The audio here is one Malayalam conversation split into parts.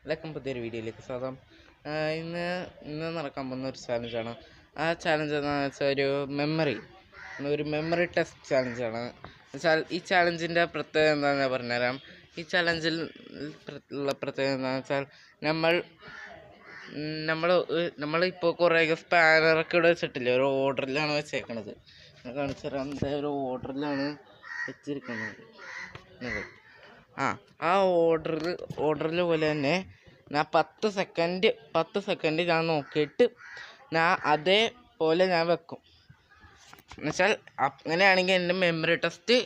എല്ലാവർക്കും പുതിയൊരു വീഡിയോയിലേക്ക് സ്വാഗതം. ഇന്ന് നടക്കാൻ പോകുന്ന ഒരു ചാലഞ്ചാണ്. ആ ചാലഞ്ച് എന്താണെന്ന് വെച്ചാൽ ഒരു മെമ്മറി ടെസ്റ്റ് ചാലഞ്ചാണ്. വെച്ചാൽ ഈ ചാലഞ്ചിൻ്റെ പ്രത്യേകത എന്താണെന്ന് പറഞ്ഞുതരാം. ഈ ചാലഞ്ചിൽ ഉള്ള പ്രത്യേകത എന്താണെന്ന് വെച്ചാൽ നമ്മളിപ്പോൾ കുറേ സ്പാനറൊക്കെ ഇവിടെ വെച്ചിട്ടില്ലേ, ഒരു ഓർഡറിലാണ് വെച്ചേക്കണത്. കാണിച്ചു തരാം. ഒരു ഓർഡറിലാണ് വെച്ചിരിക്കുന്നത്. ആ ഓർഡറിൽ പോലെ തന്നെ ഞാൻ 10 സെക്കൻഡ് ഞാൻ നോക്കിയിട്ട് അതേപോലെ ഞാൻ വെക്കും. എന്നുവെച്ചാൽ അങ്ങനെയാണെങ്കിൽ എൻ്റെ മെമ്മറി ടെസ്റ്റ്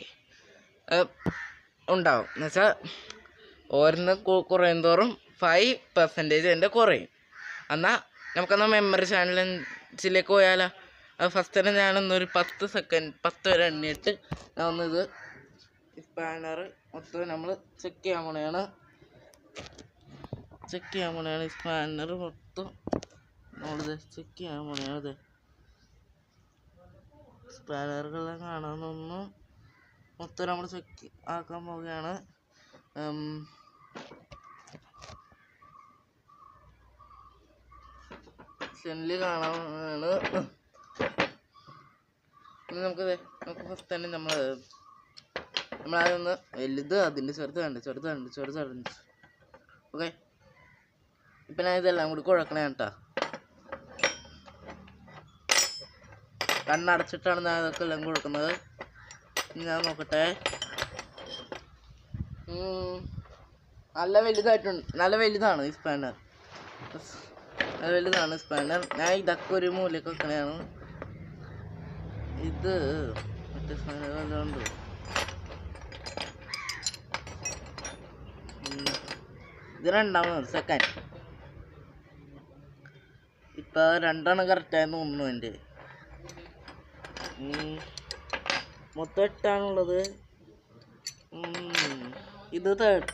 ഉണ്ടാവും. എന്നുവെച്ചാൽ ഓരോന്ന് കുറയും തോറും 5% എൻ്റെ കുറയും. നമുക്കെന്നാൽ മെമ്മറി ചാലഞ്ചിലേക്ക് പോയാലോ? അത് ഫസ്റ്റ് തന്നെ ഞാനൊന്നൊരു 10 വരെ എണ്ണിയിട്ട് ഞാൻ ഒന്നിത് സ്പാനർ മൊത്തം നമ്മൾ ചെക്ക് ചെയ്യാൻ പോണെയാണ്. ഈ സ്പാനർ മൊത്തം നമ്മളിത് ചെക്ക് ചെയ്യാൻ പോണെയാണ്. സ്പാനറുകളെല്ലാം കാണാമെന്നൊന്നും മൊത്തം നമ്മൾ ചെക്ക് ആക്കാൻ പോവുകയാണ്. സെല്ല് കാണാനാണ്. നമുക്ക് ഫസ്റ്റ് തന്നെ നമ്മളതൊന്ന് വലുത് അതിൻ്റെ ചെറുതുണ്ട്. ഓക്കെ, ഇപ്പം ഞാൻ ഇതെല്ലാം കൂടി കുഴക്കണേ കേട്ടോ. കണ്ണടച്ചിട്ടാണ് ഞാൻ ഇതൊക്കെ എല്ലാം കൊടുക്കുന്നത്. ഞാൻ നോക്കട്ടെ. നല്ല വലുതാണ് ഈ സ്പാനർ. ഞാൻ ഇതൊക്കെ ഒരു മൂലയ്ക്ക് വെക്കണതാണ്. ഇത് മറ്റേ സ്പാനർ അതുകൊണ്ട് ഇത് രണ്ടാമത് സെക്കൻഡ്. ഇപ്പം 2 കറക്റ്റായെന്ന് തോന്നുന്നു. എൻ്റെ മൊത്തം 8 ഇത് തേർഡ്,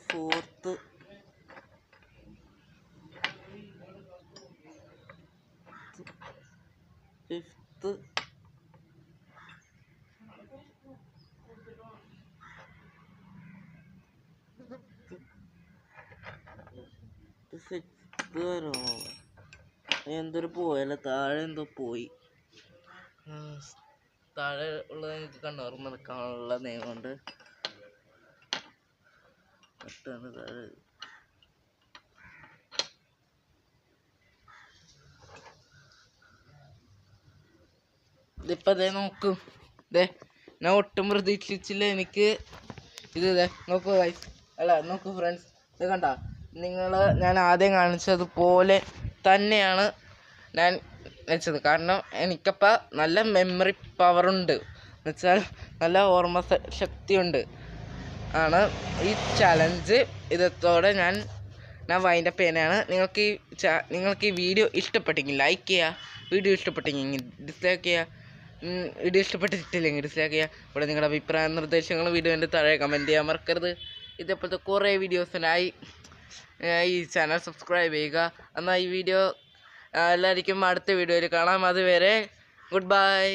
ഫോർത്ത്, ഫിഫ്ത്ത്, സിക്സ്ത് വരോ? എന്തൊരു പോയല്ല, താഴെ എന്തോ പോയി. താഴെ ഉള്ളത് എനിക്ക് കണ്ണോർമ്മ നിൽക്കാനുള്ള നിയമമുണ്ട്. പെട്ടെന്ന് താഴെ ഇതിപ്പോൾ നോക്കും. ഞാൻ ഒട്ടും പ്രതീക്ഷിച്ചില്ല. എനിക്ക് നോക്കൂ ഫ്രണ്ട്സ്, ഇത് കണ്ട ഞാൻ ആദ്യം കാണിച്ചതുപോലെ തന്നെയാണ് ഞാൻ വെച്ചത്. കാരണം എനിക്കപ്പോൾ നല്ല മെമ്മറി പവറുണ്ട്, എന്നുവെച്ചാൽ നല്ല ഓർമ്മ ശക്തിയുണ്ട്. ആണ് ഈ ചലഞ്ച്. ഇതോടെ ഞാൻ വൈൻഡപ്പ് ചെയ്യുന്നതാണ്. നിങ്ങൾക്ക് ഈ വീഡിയോ ഇഷ്ടപ്പെട്ടെങ്കിൽ ലൈക്ക് ചെയ്യുക, വീഡിയോ ഇഷ്ടപ്പെട്ടെങ്കിൽ ഡിസ്ലൈക്ക് ചെയ്യുക, വീഡിയോ ഇഷ്ടപ്പെട്ടിട്ടില്ലെങ്കിൽ ഡിസ്ലൈക്ക് ചെയ്യുക. ഇവിടെ നിങ്ങളുടെ അഭിപ്രായ നിർദ്ദേശങ്ങൾ വീഡിയോൻ്റെ താഴെ കമൻറ്റ് ചെയ്യാൻ മറക്കരുത്. ഇതേപോലത്തെ കുറേ വീഡിയോസിനായി ഈ ചാനൽ സബ്സ്ക്രൈബ് ചെയ്യുക. എന്നാൽ ഈ വീഡിയോ എല്ലാവർക്കും അടുത്ത വീഡിയോയിൽ കാണാം. അതുവരെ ഗുഡ് ബൈ.